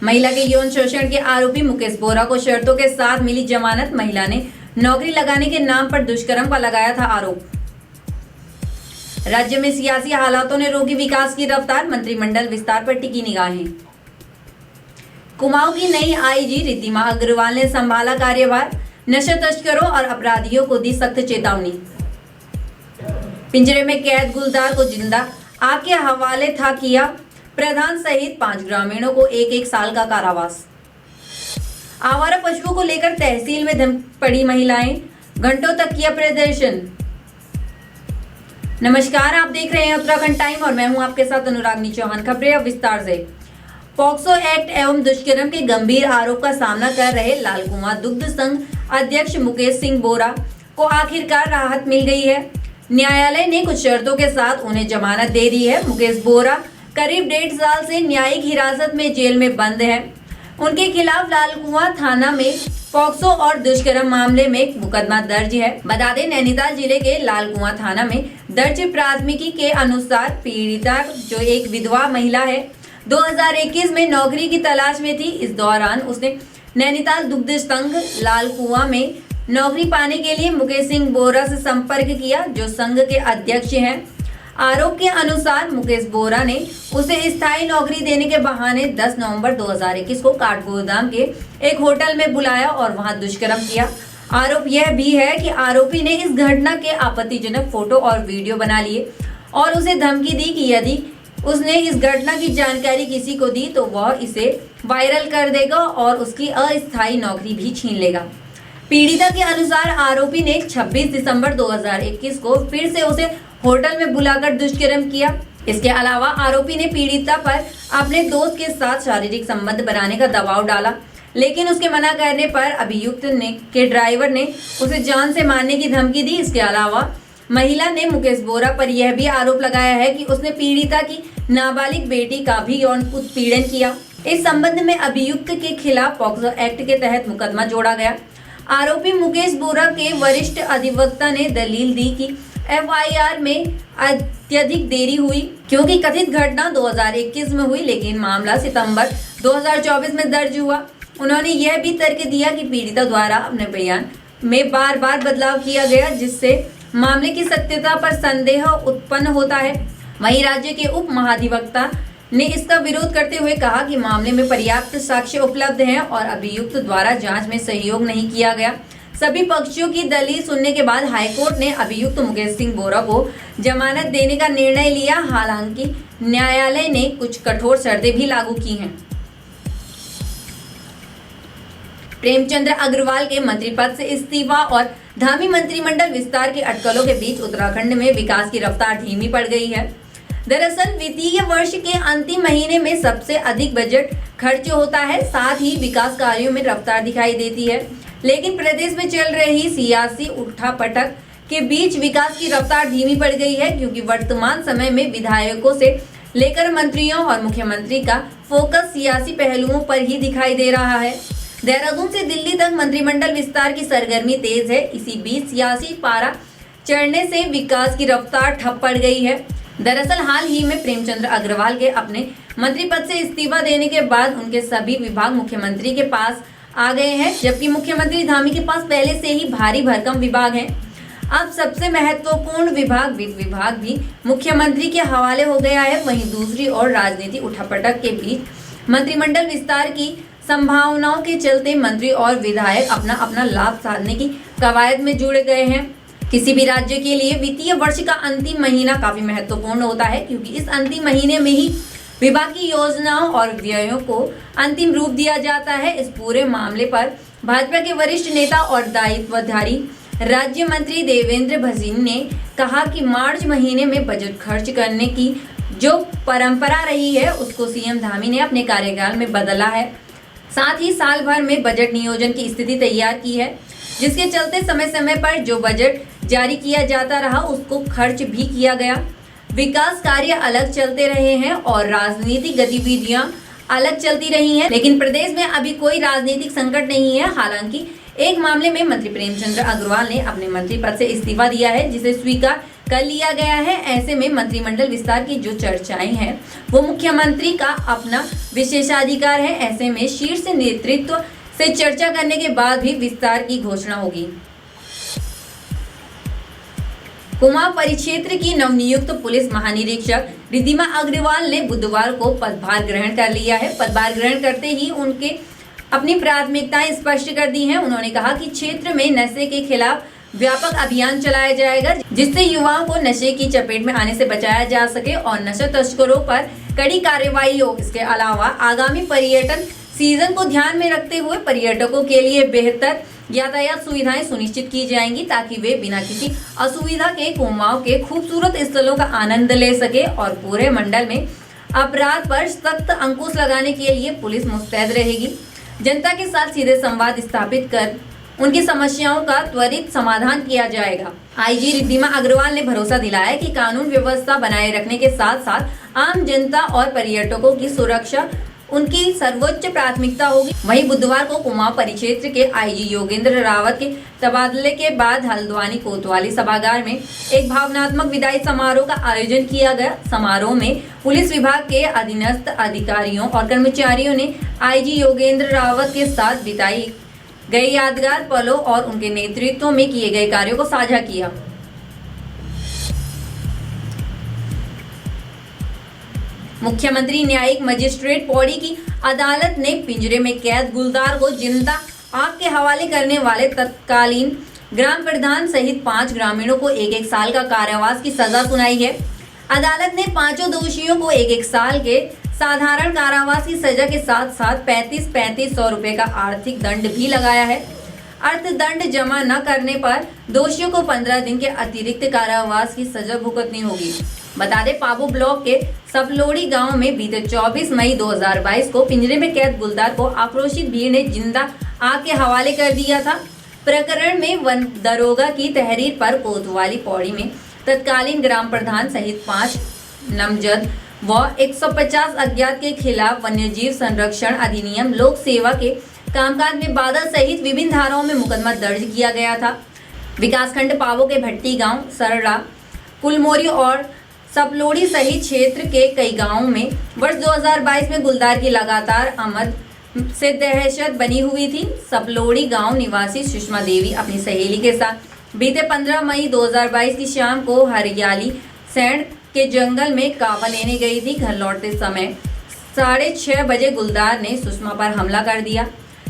महिला के यौन शोषण के आरोपी मुकेश बोरा को शर्तों के साथ मिली जमानत। महिला ने नौकरी लगाने के नाम पर दुष्कर्म का लगाया था आरोप। राज्य में सियासी हालातों ने रोकी विकास की रफ्तार। मंत्रिमंडल विस्तार पर टिकी निगाहें। कुमाऊं की नई आईजी रिद्धिमा अग्रवाल ने संभाला कार्यभार। नशा तस्करों और अपराधियों को दी सख्त चेतावनी। पिंजरे में कैद गुलजार को जिंदा आग के हवाले था किया। प्रधान सहित 5 ग्रामीणों को 1-1 साल का कारावास। आवारा पशुओं को लेकर तहसील में धम पड़ी महिलाएं, घंटों तक किया प्रदर्शन। नमस्कार, आप देख रहे हैं उत्तराखंड टाइम और मैं हूं आपके साथ अनुरागनी चौहान। खबरें अब विस्तार से। पॉक्सो एक्ट एवं दुष्कर्म के गंभीर आरोप का सामना कर रहे लालकुआं दुग्ध संघ अध्यक्ष मुकेश सिंह बोरा को आखिरकार राहत मिल गई है। न्यायालय ने कुछ शर्तों के साथ उन्हें जमानत दे दी है। मुकेश बोरा करीब 1.5 साल से न्यायिक हिरासत में जेल में बंद है। उनके खिलाफ लालकुआं थाना में पॉक्सो और दुष्कर्म मामले में मुकदमा दर्ज है। बता दें, नैनीताल जिले के लालकुआं थाना में दर्ज प्राथमिकी के अनुसार पीड़िता जो एक विधवा महिला है, 2021 में नौकरी की तलाश में थी। इस दौरान उसने नैनीताल दुग्ध संघ लालकुआं में नौकरी पाने के लिए मुकेश सिंह बोरा से संपर्क किया, जो संघ के अध्यक्ष हैं। आरोप के अनुसार मुकेश बोरा ने उसे स्थायी नौकरी देने के बहाने 10 नवंबर 2021 को काठगोदाम के एक होटल में बुलाया और वहां दुष्कर्म किया। आरोप यह भी है कि आरोपी ने इस घटना के आपत्तिजनक फोटो और वीडियो बना लिए और उसे धमकी दी कि यदि उसने इस घटना की जानकारी किसी को दी तो वह इसे वायरल कर देगा और उसकी अस्थायी नौकरी भी छीन लेगा। पीड़िता के अनुसार आरोपी ने 26 दिसंबर 2021 को फिर से उसे होटल में बुलाकर दुष्कर्म किया। इसके अलावा आरोपी ने पीड़िता पर अपने दोस्त के साथ शारीरिक संबंध बनाने का दबाव डाला, लेकिन उसके मना करने पर अभियुक्त के ड्राइवर ने उसे जान से मारने की धमकी दी। इसके अलावा महिला ने मुकेश बोरा पर यह भी आरोप लगाया है कि उसने पीड़िता की नाबालिग बेटी का भी यौन उत्पीड़न किया। इस संबंध में अभियुक्त के खिलाफ पॉक्सो एक्ट के तहत मुकदमा जोड़ा गया। आरोपी मुकेश बोरा के वरिष्ठ अधिवक्ता ने दलील दी कि एफआईआर में अत्यधिक देरी हुई क्योंकि कथित घटना 2021 में हुई, लेकिन मामला सितंबर 2024 में दर्ज हुआ। उन्होंने यह भी तर्क दिया कि पीड़िता द्वारा अपने बयान में बार बार बदलाव किया गया, जिससे मामले की सत्यता पर संदेह उत्पन्न होता है। वहीं राज्य के उप महाधिवक्ता ने इसका विरोध करते हुए कहा कि मामले में पर्याप्त साक्ष्य उपलब्ध हैं और अभियुक्त द्वारा जांच में सहयोग नहीं किया गया। सभी पक्षों की दलील सुनने के बाद हाईकोर्ट ने अभियुक्त मुकेश सिंह बोरा को जमानत देने का निर्णय लिया। हालांकि न्यायालय ने कुछ कठोर शर्तें भी लागू की हैं। प्रेमचंद्र अग्रवाल के मंत्री पद से इस्तीफा और धामी मंत्रिमंडल विस्तार की अटकलों के बीच उत्तराखंड में विकास की रफ्तार धीमी पड़ गई है। दरअसल वित्तीय वर्ष के अंतिम महीने में सबसे अधिक बजट खर्च होता है, साथ ही विकास कार्यों में रफ्तार दिखाई देती है। लेकिन प्रदेश में चल रही सियासी उठापटक के बीच विकास की रफ्तार धीमी पड़ गई है, क्योंकि वर्तमान समय में विधायकों से लेकर मंत्रियों और मुख्यमंत्री का फोकस सियासी पहलुओं पर ही दिखाई दे रहा है। देहरादून से दिल्ली तक मंत्रिमंडल विस्तार की सरगर्मी तेज है। इसी बीच सियासी पारा चढ़ने से विकास की रफ्तार ठप पड़ गई है। दरअसल हाल ही में प्रेमचंद्र अग्रवाल के अपने मंत्री पद से इस्तीफा देने के बाद उनके सभी विभाग मुख्यमंत्री के पास आ गए हैं, जबकि मुख्यमंत्री धामी के पास पहले से ही भारी भरकम विभाग हैं। अब सबसे महत्वपूर्ण विभाग वित्त विभाग भी मुख्यमंत्री के हवाले हो गया है। वहीं दूसरी ओर राजनीतिक उठापटक के बीच मंत्रिमंडल विस्तार की संभावनाओं के चलते मंत्री और विधायक अपना अपना लाभ साधने की कवायद में जुड़ गए हैं। किसी भी राज्य के लिए वित्तीय वर्ष का अंतिम महीना काफी महत्वपूर्ण होता है, क्योंकि इस अंतिम महीने में ही विभाग की योजनाओं और व्ययों को अंतिम रूप दिया जाता है। इस पूरे मामले पर भाजपा के वरिष्ठ नेता और दायित्वधारी राज्य मंत्री देवेंद्र भसीन ने कहा कि मार्च महीने में बजट खर्च करने की जो परंपरा रही है उसको सीएम धामी ने अपने कार्यकाल में बदला है। साथ ही साल भर में बजट नियोजन की स्थिति तैयार की है, जिसके चलते समय समय पर जो बजट जारी किया जाता रहा उसको खर्च भी किया गया। विकास कार्य अलग चलते रहे हैं और राजनीतिक गतिविधियां अलग चलती रही हैं, लेकिन प्रदेश में अभी कोई राजनीतिक संकट नहीं है। हालांकि एक मामले में मंत्री प्रेमचंद्र अग्रवाल ने अपने मंत्री पद से इस्तीफा दिया है, जिसे स्वीकार कर लिया गया है। ऐसे में मंत्रिमंडल विस्तार की जो चर्चाएं हैं वो मुख्यमंत्री का अपना विशेषाधिकार है। ऐसे में शीर्ष नेतृत्व से चर्चा करने के बाद भी विस्तार की घोषणा होगी। कुमाऊं परिक्षेत्र की नवनियुक्त पुलिस महानिरीक्षक रिद्धिमा अग्रवाल ने बुधवार को पदभार ग्रहण कर लिया है। पदभार ग्रहण करते ही उनके अपनी प्राथमिकताएं स्पष्ट कर दी हैं। उन्होंने कहा कि क्षेत्र में नशे के खिलाफ व्यापक अभियान चलाया जाएगा, जिससे युवाओं को नशे की चपेट में आने से बचाया जा सके और नशा तस्करों पर कड़ी कार्रवाई हो। इसके अलावा आगामी पर्यटन सीजन को ध्यान में रखते हुए पर्यटकों के लिए बेहतर यातायात सुविधाएं सुनिश्चित की जाएंगी, ताकि वे बिना किसी असुविधा के कुमाऊं के खूबसूरत स्थलों का आनंद ले सके। और पूरे मंडल में अपराध पर सख्त अंकुश लगाने के लिए पुलिस मुस्तैद रहेगी। जनता के साथ सीधे संवाद स्थापित कर उनकी समस्याओं का त्वरित समाधान किया जाएगा। आईजी रिद्धिमा अग्रवाल ने भरोसा दिलाया कि कानून व्यवस्था बनाए रखने के साथ साथ आम जनता और पर्यटकों की सुरक्षा उनकी सर्वोच्च प्राथमिकता होगी। वहीं बुधवार को कुमाऊं परिक्षेत्र के आईजी योगेंद्र रावत के तबादले के बाद हल्द्वानी कोतवाली सभागार में एक भावनात्मक विदाई समारोह का आयोजन किया गया। समारोह में पुलिस विभाग के अधीनस्थ अधिकारियों और कर्मचारियों ने आईजी योगेंद्र रावत के साथ बिताई गए यादगार पलों और उनके नेतृत्व में किए गए कार्यों को साझा किया। मुख्यमंत्री न्यायिक मजिस्ट्रेट पौड़ी की अदालत ने पिंजरे में कैद गुलदार को जिंदा आग के हवाले करने वाले तत्कालीन ग्राम प्रधान सहित 5 ग्रामीणों को 1-1 साल का कारावास की सजा सुनाई है। अदालत ने पांचों दोषियों को 1-1 साल के साधारण कारावास की सजा के साथ साथ 35,500 रुपए का आर्थिक दंड भी लगाया है। अर्थदंड जमा न करने पर दोषियों को 15 दिन के अतिरिक्त कारावास की सजा भुगतनी होगी। बता दें, पाबू ब्लॉक के सपलोड़ी गांव में बीते 24 मई 2022 को पिंजरे में कैद गुलदार को आक्रोशित भीड़ ने जिंदा आग के हवाले कर दिया था। प्रकरण में वन दरोगा की तहरीर पर कोतवाली पौड़ी में तत्कालीन ग्राम प्रधान सहित 5 नामजद व 150 अज्ञात के खिलाफ वन्यजीव संरक्षण अधिनियम, लोक सेवा के कामकाज में बाधा सहित विभिन्न धाराओं में मुकदमा दर्ज किया गया था। विकासखंड पाबो के भट्टी गांव, सरड़ा, कुलमोरी और सपलोड़ी सहित क्षेत्र के कई गांवों में वर्ष 2022 में गुलदार की लगातार आमद से दहशत बनी हुई थी। सपलोड़ी गांव निवासी सुषमा देवी अपनी सहेली के साथ बीते 15 मई 2022 की शाम को हरियाली सैंड के जंगल में कावा लेने गई थी। घर लौटते समय 6:30 बजे गुलदार ने सुषमा पर हमला कर दिया,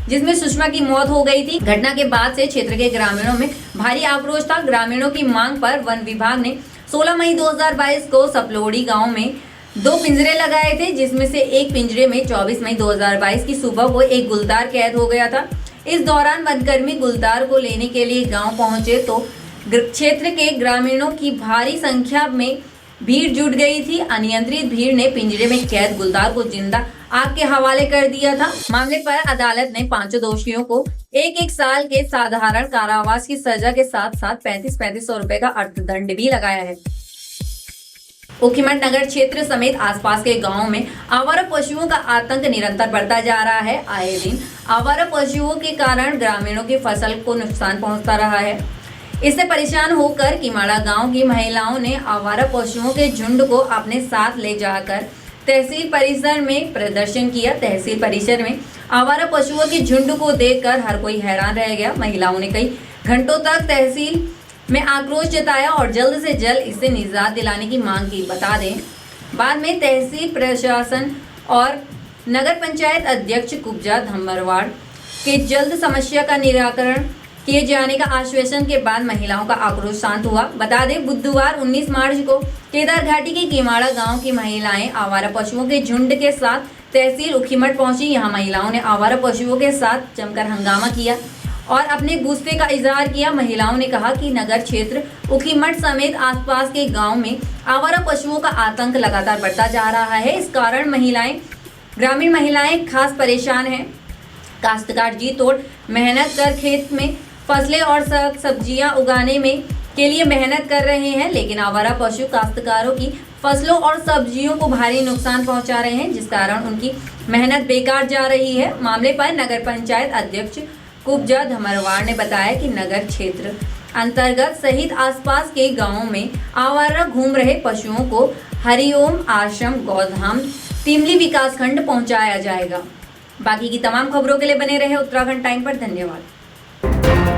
जिसमें सुषमा की मौत हो गई थी। घटना के बाद से क्षेत्र के ग्रामीणों में भारी आक्रोश था। ग्रामीणों की मांग पर वन विभाग ने 16 मई 2022 को सपलोड़ी गांव में 2 पिंजरे लगाए थे, जिसमें से एक पिंजरे में 24 मई 2022 की सुबह को एक गुलदार कैद हो गया था। इस दौरान वनकर्मी गुलदार को लेने के लिए गांव पहुंचे तो क्षेत्र के ग्रामीणों की भारी संख्या में भीड़ जुट गई थी। अनियंत्रित भीड़ ने पिंजरे में कैद गुलदार को जिंदा आग के हवाले कर दिया था। मामले पर अदालत ने 5 दोषियों को 1-1 साल के साधारण कारावास की सजा के साथ साथ 35,500 रुपए का अर्थदंड भी लगाया है। ऊखीमठ नगर क्षेत्र समेत आसपास के गांवों में आवारा पशुओं का आतंक निरंतर बढ़ता जा रहा है। आए दिन आवारा पशुओं के कारण ग्रामीणों की फसल को नुकसान पहुंचता रहा है। इससे परेशान होकर किमाड़ा गांव की महिलाओं ने आवारा पशुओं के झुंड को अपने साथ ले जाकर तहसील परिसर में प्रदर्शन किया। तहसील परिसर में आवारा पशुओं के झुंड को देखकर हर कोई हैरान रह गया। महिलाओं ने कई घंटों तक तहसील में आक्रोश जताया और जल्द से जल्द इससे निजात दिलाने की मांग की। बता दें, बाद में तहसील प्रशासन और नगर पंचायत अध्यक्ष कुब्जा धम्मरवाड़ के जल्द समस्या का निराकरण किए जाने का आश्वासन के बाद महिलाओं का आक्रोश शांत हुआ। बता दें, बुधवार 19 मार्च को केदार घाटी के किमाड़ा गांव की महिलाएं आवारा पशुओं के झुंड के साथ तहसील ऊखीमठ पहुंची। यहां महिलाओं ने आवारा पशुओं के साथ जमकर हंगामा किया और अपने गुस्से का इजहार किया। महिलाओं ने कहा कि नगर क्षेत्र ऊखीमठ समेत आसपास के गांव में आवारा पशुओं का आतंक लगातार बढ़ता जा रहा है। इस कारण ग्रामीण महिलाएं खास परेशान हैं। काश्तकार जी तोड़ मेहनत कर खेत में फसलें और सब्जियां उगाने के लिए मेहनत कर रहे हैं, लेकिन आवारा पशु काश्तकारों की फसलों और सब्जियों को भारी नुकसान पहुंचा रहे हैं, जिस कारण उनकी मेहनत बेकार जा रही है। मामले पर नगर पंचायत अध्यक्ष कुब्जा धमरवाड़ ने बताया कि नगर क्षेत्र अंतर्गत सहित आसपास के गांवों में आवारा घूम रहे पशुओं को हरिओम आश्रम गौधाम तिमली विकासखंड पहुंचाया जाएगा। बाकी की तमाम खबरों के लिए बने रहे उत्तराखंड टाइम पर। धन्यवाद।